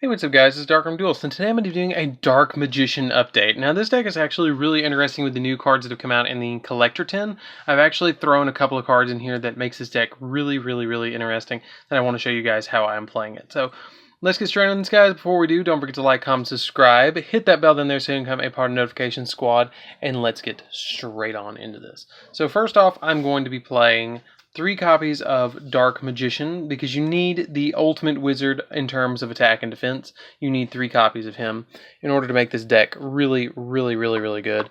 Hey, what's up guys, it's DarkArmedDuelist, and today I'm going to be doing a Dark Magician update. Now this deck is actually really interesting with the new cards that have come out in the Collector Tin. I've actually thrown a couple of cards in here that makes this deck really interesting, and I want to show you guys how I'm playing it. So let's get straight on this, guys. Before we do, don't forget to like, comment, subscribe, hit that bell down there so you can become a part of the notification squad, and let's get straight on into this. So first off, I'm going to be playing 3 copies of Dark Magician, because you need the ultimate wizard in terms of attack and defense. You need 3 copies of him in order to make this deck really good.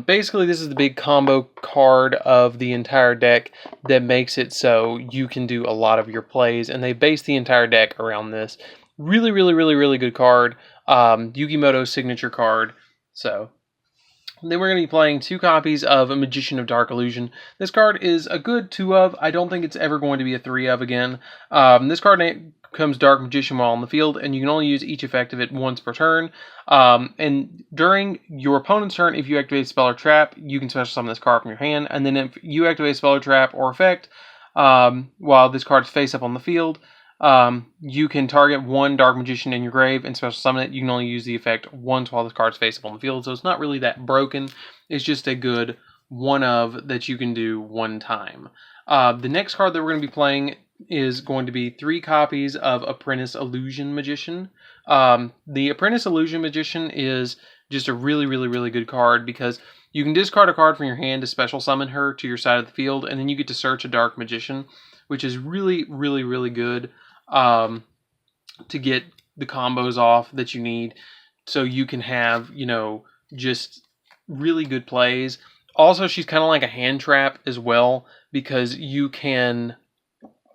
Basically, this is the big combo card of the entire deck that makes it so you can do a lot of your plays, and they base the entire deck around this. Really good card. Yugioh's signature card. So then we're going to be playing 2 copies of a Magician of Dark Illusion. This card is a good 2 of. I don't think it's ever going to be a 3 of again. This card becomes Dark Magician while on the field, and you can only use each effect of it once per turn. And during your opponent's turn, if you activate a spell or trap, you can special summon this card from your hand. And then if you activate a spell or trap or effect while this card's face up on the field, you can target 1 Dark Magician in your grave and special summon it. You can only use the effect once while this card's face up on the field, so it's not really that broken. It's just a good 1 of that you can do 1 time. The next card that we're going to be playing is going to be 3 copies of Apprentice Illusion Magician. The Apprentice Illusion Magician is just a really good card because you can discard a card from your hand to special summon her to your side of the field, and then you get to search a Dark Magician, which is really good. To get the combos off that you need so you can have, just really good plays. Also, she's kind of like a hand trap as well, because you can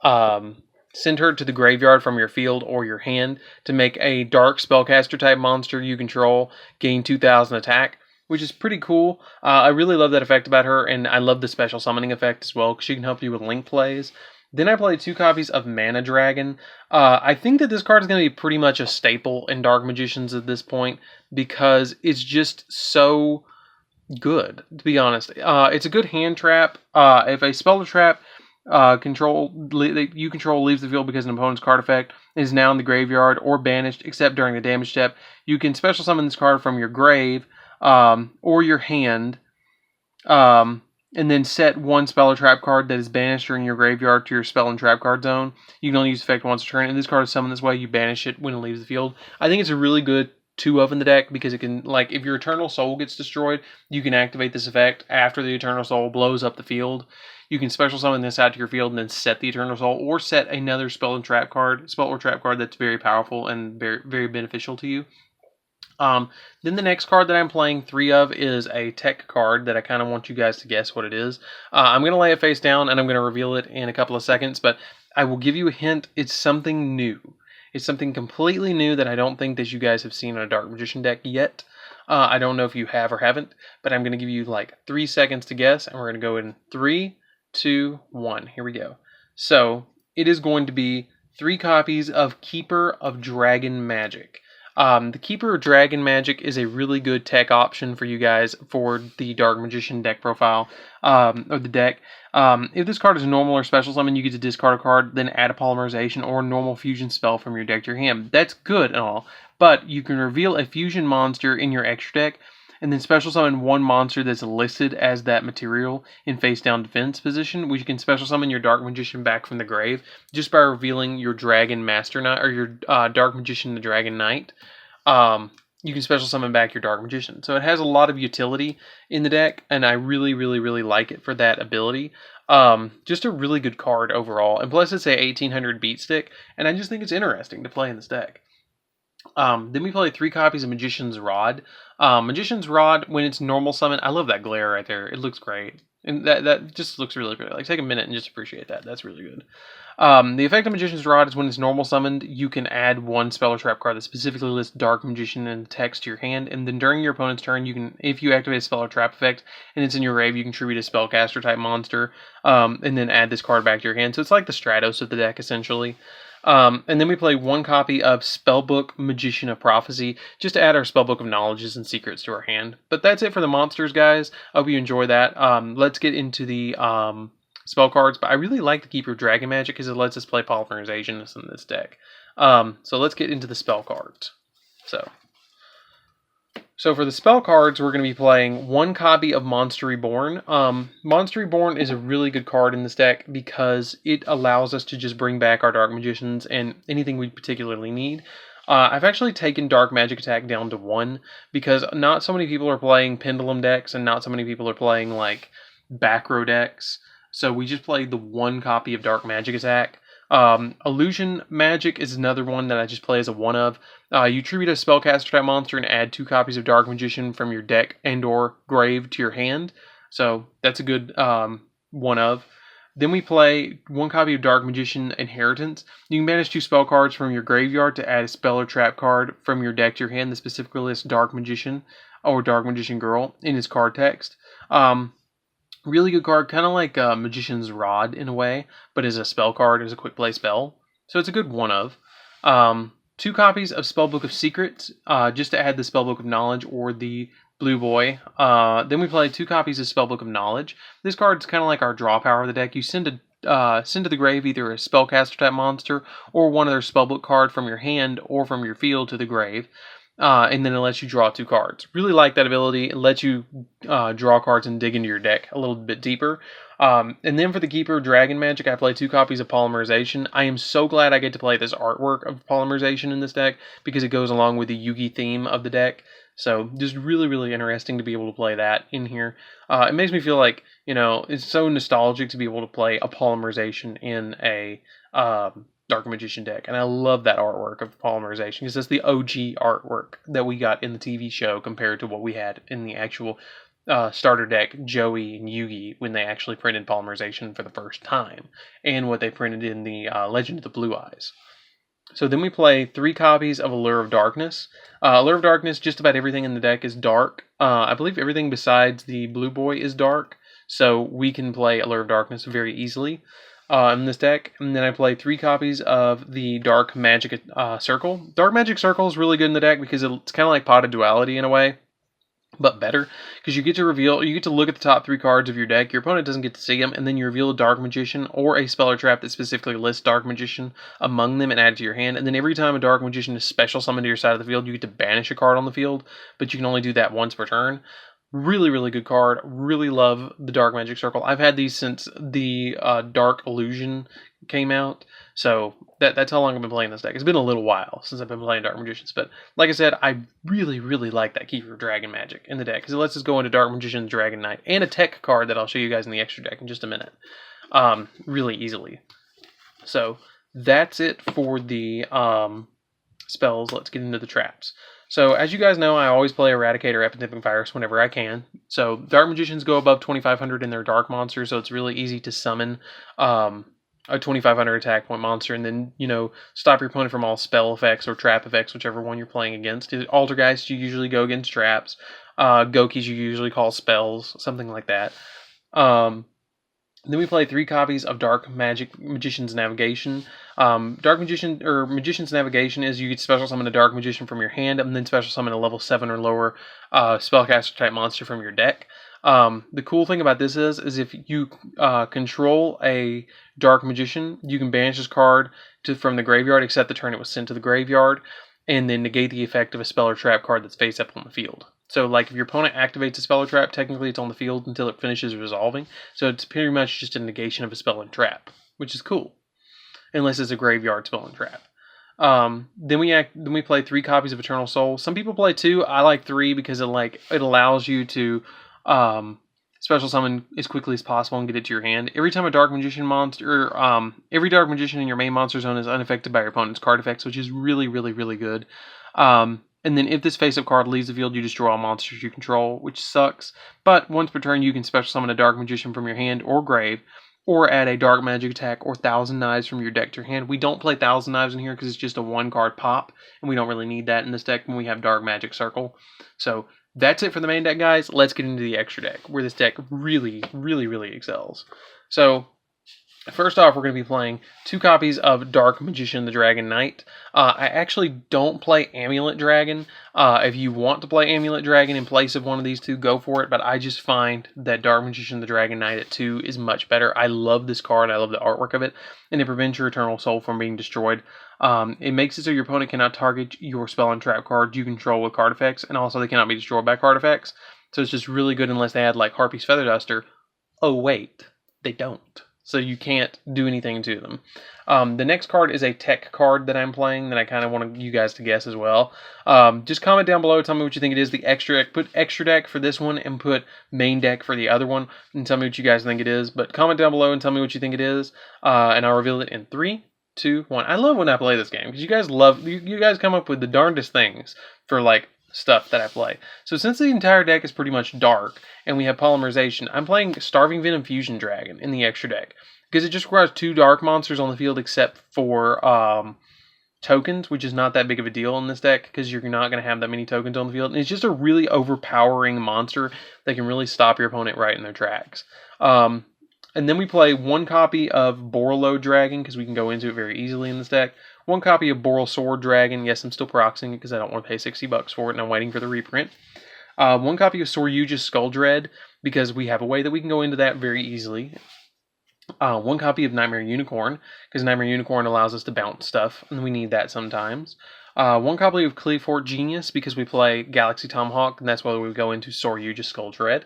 send her to the graveyard from your field or your hand to make a dark spellcaster type monster you control gain 2,000 attack, which is pretty cool. I really love that effect about her, and I love the special summoning effect as well, because she can help you with link plays. Then I played 2 copies of Mana Dragon. I think that this card is going to be pretty much a staple in Dark Magicians at this point, because it's just so good, to be honest. It's a good hand trap. If a spell or trap you control leaves the field because an opponent's card effect is now in the graveyard or banished, except during the damage step, you can special summon this card from your grave or your hand, and then set 1 spell or trap card that is banished during your graveyard to your spell and trap card zone. You can only use effect once a turn, and this card is summoned this way. You banish it when it leaves the field. I think it's a really good 2 of in the deck, because it can, like, if your Eternal Soul gets destroyed, you can activate this effect after the Eternal Soul blows up the field. You can special summon this out to your field and then set the Eternal Soul, or set another spell or trap card that's very powerful and very beneficial to you. Then the next card that I'm playing 3 of is a tech card that I kind of want you guys to guess what it is. I'm going to lay it face down and I'm going to reveal it in a couple of seconds, but I will give you a hint. It's something new. It's something completely new that I don't think that you guys have seen on a Dark Magician deck yet. I don't know if you have or haven't, but I'm going to give you like 3 seconds to guess, and we're going to go in 3, 2, 1. Here we go. So it is going to be 3 copies of Keeper of Dragon Magic. The Keeper of Dragon Magic is a really good tech option for you guys for the Dark Magician deck profile, or the deck. If this card is normal or special summon, you get to discard a card, then add a polymerization or normal fusion spell from your deck to your hand. That's good and all, but you can reveal a fusion monster in your extra deck, and then special summon 1 monster that's listed as that material in face down defense position, which you can special summon your Dark Magician back from the grave just by revealing your Dragon Master Knight, or your Dark Magician the Dragon Knight. You can special summon back your Dark Magician. So it has a lot of utility in the deck, and I really like it for that ability. Just a really good card overall, and plus it's a 1800 beat stick, and I just think it's interesting to play in this deck. Then we play 3 copies of Magician's Rod. Magician's Rod, when it's normal summon, I love that glare right there. It looks great. And that just looks really good. Like, take a minute and just appreciate that. That's really good. The effect of Magician's Rod is when it's normal summoned, you can add 1 spell or trap card that specifically lists Dark Magician and text to your hand, and then during your opponent's turn, you can, if you activate a spell or trap effect and it's in your grave, you can contribute a spellcaster type monster, and then add this card back to your hand. So it's like the Stratos of the deck, essentially. And then we play 1 copy of Spellbook Magician of Prophecy, just to add our Spellbook of Knowledges and Secrets to our hand. But that's it for the monsters, guys. I hope you enjoy that. Let's get into the spell cards, but I really like the Keeper of Dragon Magic because it lets us play Polymerization in this deck. So let's get into the spell cards. So for the spell cards, we're going to be playing one copy of Monster Reborn. Monster Reborn is a really good card in this deck because it allows us to just bring back our Dark Magicians and anything we particularly need. I've actually taken Dark Magic Attack down to 1 because not so many people are playing Pendulum decks and not so many people are playing like back row decks. So we just played the 1 copy of Dark Magic Attack. Illusion Magic is another one that I just play as a 1 of. You tribute a spellcaster type monster and add 2 copies of Dark Magician from your deck and or grave to your hand. So that's a good 1 of. Then we play 1 copy of Dark Magician Inheritance. You can banish 2 spell cards from your graveyard to add a spell or trap card from your deck to your hand that specifically lists Dark Magician or Dark Magician Girl in its card text. Really good card, kind of like Magician's Rod in a way, but as a spell card, as a quick play spell. So it's a good 1 of. 2 copies of Spellbook of Secrets, just to add the Spellbook of Knowledge or the Blue Boy. Then we play 2 copies of Spellbook of Knowledge. This card's kind of like our draw power of the deck. You send to the grave either a spellcaster type monster or one of their spellbook card from your hand or from your field to the grave. And then it lets you draw 2 cards. Really like that ability. It lets you draw cards and dig into your deck a little bit deeper. And then for the Keeper Dragon Magic, I play 2 copies of Polymerization. I am so glad I get to play this artwork of Polymerization in this deck because it goes along with the Yugi theme of the deck. So just really, really interesting to be able to play that in here. It makes me feel like, it's so nostalgic to be able to play a Polymerization in a Dark Magician deck. And I love that artwork of Polymerization because it's the OG artwork that we got in the TV show compared to what we had in the actual starter deck, Joey and Yugi, when they actually printed Polymerization for the first time, and what they printed in the Legend of the Blue Eyes. So then we play 3 copies of Allure of Darkness. Allure of Darkness, just about everything in the deck is dark. I believe everything besides the Blue Boy is dark, so we can play Allure of Darkness very easily in this deck. And then I play 3 copies of the Dark Magic Circle. Dark Magic Circle is really good in the deck because it's kind of like Pot of Duality in a way, but better, because you get to look at the top 3 cards of your deck. Your opponent doesn't get to see them, and then you reveal a Dark Magician or a spell or trap that specifically lists Dark Magician among them and add it to your hand. And then every time a Dark Magician is special summoned to your side of the field, you get to banish a card on the field, but you can only do that once per turn. Really, really good card. Really love the Dark Magic Circle. I've had these since the Dark Illusion came out, so that's how long I've been playing this deck. It's been a little while since I've been playing Dark Magicians, but like I said, I really, really like that Keeper Dragon Magic in the deck because it lets us go into Dark Magician, Dragon Knight, and a tech card that I'll show you guys in the extra deck in just a minute, really easily. So that's it for the spells. Let's get into the traps. So, as you guys know, I always play Eradicator, Epidemic Virus whenever I can. So, Dark Magicians go above 2,500 in their Dark Monsters, so it's really easy to summon a 2,500 attack point monster and then, stop your opponent from all spell effects or trap effects, whichever one you're playing against. Altergeist, you usually go against traps. Gokis, you usually call spells, something like that. Then we play 3 copies of Dark Magician's Navigation. Magician's Navigation is you get special summon a Dark Magician from your hand and then special summon a level 7 or lower spellcaster type monster from your deck. The cool thing about this is if you control a Dark Magician, you can banish this card from the graveyard except the turn it was sent to the graveyard, and then negate the effect of a spell or trap card that's face up on the field. So, like, if your opponent activates a spell or trap, technically it's on the field until it finishes resolving. So it's pretty much just a negation of a spell and trap, which is cool, unless it's a graveyard spell and trap. Then we play 3 copies of Eternal Soul. Some people play 2. I like 3 because it allows you to special summon as quickly as possible and get it to your hand. Every time a Dark Magician monster, every Dark Magician in your main monster zone is unaffected by your opponent's card effects, which is really, really, really good. And then if this face-up card leaves the field, you just draw monsters you control, which sucks. But once per turn, you can special summon a Dark Magician from your hand or grave, or add a Dark Magic Attack or Thousand Knives from your deck to your hand. We don't play Thousand Knives in here because it's just a 1-card pop, and we don't really need that in this deck when we have Dark Magic Circle. So that's it for the main deck, guys. Let's get into the extra deck, where this deck really, really, really excels. So first off, we're going to be playing 2 copies of Dark Magician the Dragon Knight. I actually don't play Amulet Dragon. If you want to play Amulet Dragon in place of one of these 2, go for it. But I just find that Dark Magician the Dragon Knight at 2 is much better. I love this card. I love the artwork of it. And it prevents your Eternal Soul from being destroyed. It makes it so your opponent cannot target your spell and trap card you control with card effects, and also they cannot be destroyed by card effects. So it's just really good unless they add like Harpy's Feather Duster. Oh wait, they don't. So you can't do anything to them. The next card is a tech card that I'm playing that I kind of want you guys to guess as well. Just comment down below, tell me what you think it is. The extra deck, put extra deck for this one and put main deck for the other one, and tell me what you guys think it is. But comment down below and tell me what you think it is, and I'll reveal it in 3, 2, 1. I love when I play this game because you guys you guys come up with the darndest things for like stuff that I play. So since the entire deck is pretty much dark and we have polymerization, I'm playing Starving Venom Fusion Dragon in the extra deck because it just requires 2 dark monsters on the field except for tokens, which is not that big of a deal in this deck because you're not going to have that many tokens on the field. And it's just a really overpowering monster that can really stop your opponent right in their tracks. And then we play 1 copy of Borreload Dragon because we can go into it very easily in this deck. 1 copy of Boral Sword Dragon. Yes, I'm still proxying it because I don't want to pay $60 for it and I'm waiting for the reprint. 1 copy of Soryuja's Skull Dread because we have a way that we can go into that very easily. 1 copy of Nightmare Unicorn because Nightmare Unicorn allows us to bounce stuff and we need that sometimes. 1 copy of Cleafort Genius because we play Galaxy Tomahawk and that's why we go into Soryuja's Skull Dread.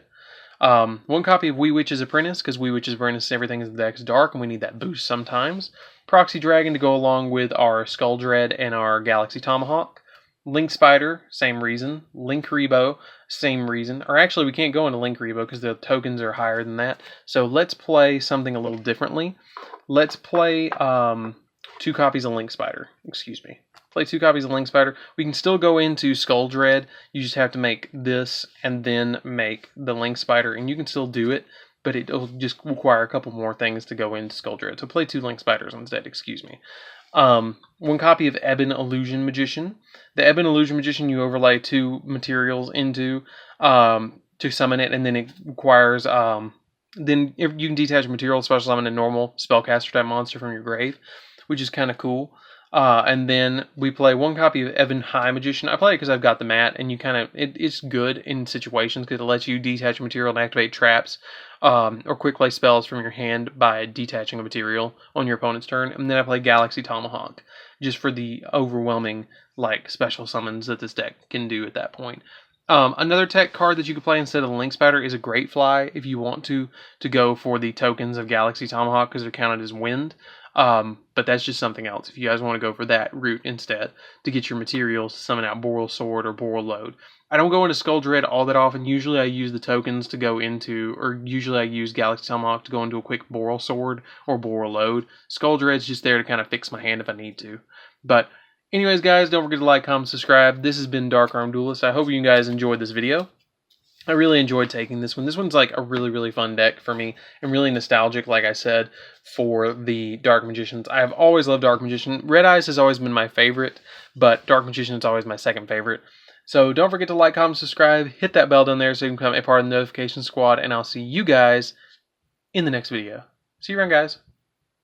1 copy of Wee Witch's Apprentice, because Wee Witch's Apprentice, everything in the deck is dark, and we need that boost sometimes. Proxy Dragon to go along with our Skull Dread and our Galaxy Tomahawk. Link Spider, same reason. Link Rebo, same reason. Or actually, we can't go into Link Rebo because the tokens are higher than that. So let's play something a little differently. Let's play 2 copies of Link Spider. Excuse me. Play 2 copies of Link Spider. We can still go into Skull Dread. You just have to make this and then make the Link Spider, and you can still do it, but it'll just require a couple more things to go into Skull Dread. So play 2 Link Spiders instead, excuse me. 1 copy of Ebon Illusion Magician. The Ebon Illusion Magician, you overlay 2 materials into to summon it, and then it requires then if you can detach a material, special summon a normal spellcaster type monster from your grave, which is kind of cool. And then we play 1 copy of Ebon High Magician. I play it because I've got the mat, and you kind of it's good in situations because it lets you detach a material and activate traps or quick play spells from your hand by detaching a material on your opponent's turn. And then I play Galaxy Tomahawk just for the overwhelming like special summons that this deck can do at that point. Another tech card that you can play instead of the Link Spider is a Great Fly if you want to go for the tokens of Galaxy Tomahawk because they're counted as wind. But that's just something else if you guys want to go for that route instead to get your materials to summon out Boral Sword or Borreload. I don't go into Skull Dread all that often. Usually I use the tokens to go into, or usually I use Galaxy Tomahawk to go into a quick Boral Sword or Borreload. Skull Dread's just there to kind of fix my hand if I need to. But anyways, guys, don't forget to like, comment, subscribe. This has been DarkArmedDuelist. I hope you guys enjoyed this video. I really enjoyed taking this one. This one's like a really, really fun deck for me and really nostalgic, like I said, for the Dark Magicians. I have always loved Dark Magician. Red Eyes has always been my favorite, but Dark Magician is always my second favorite. So don't forget to like, comment, subscribe, hit that bell down there so you can become a part of the notification squad, and I'll see you guys in the next video. See you around, guys.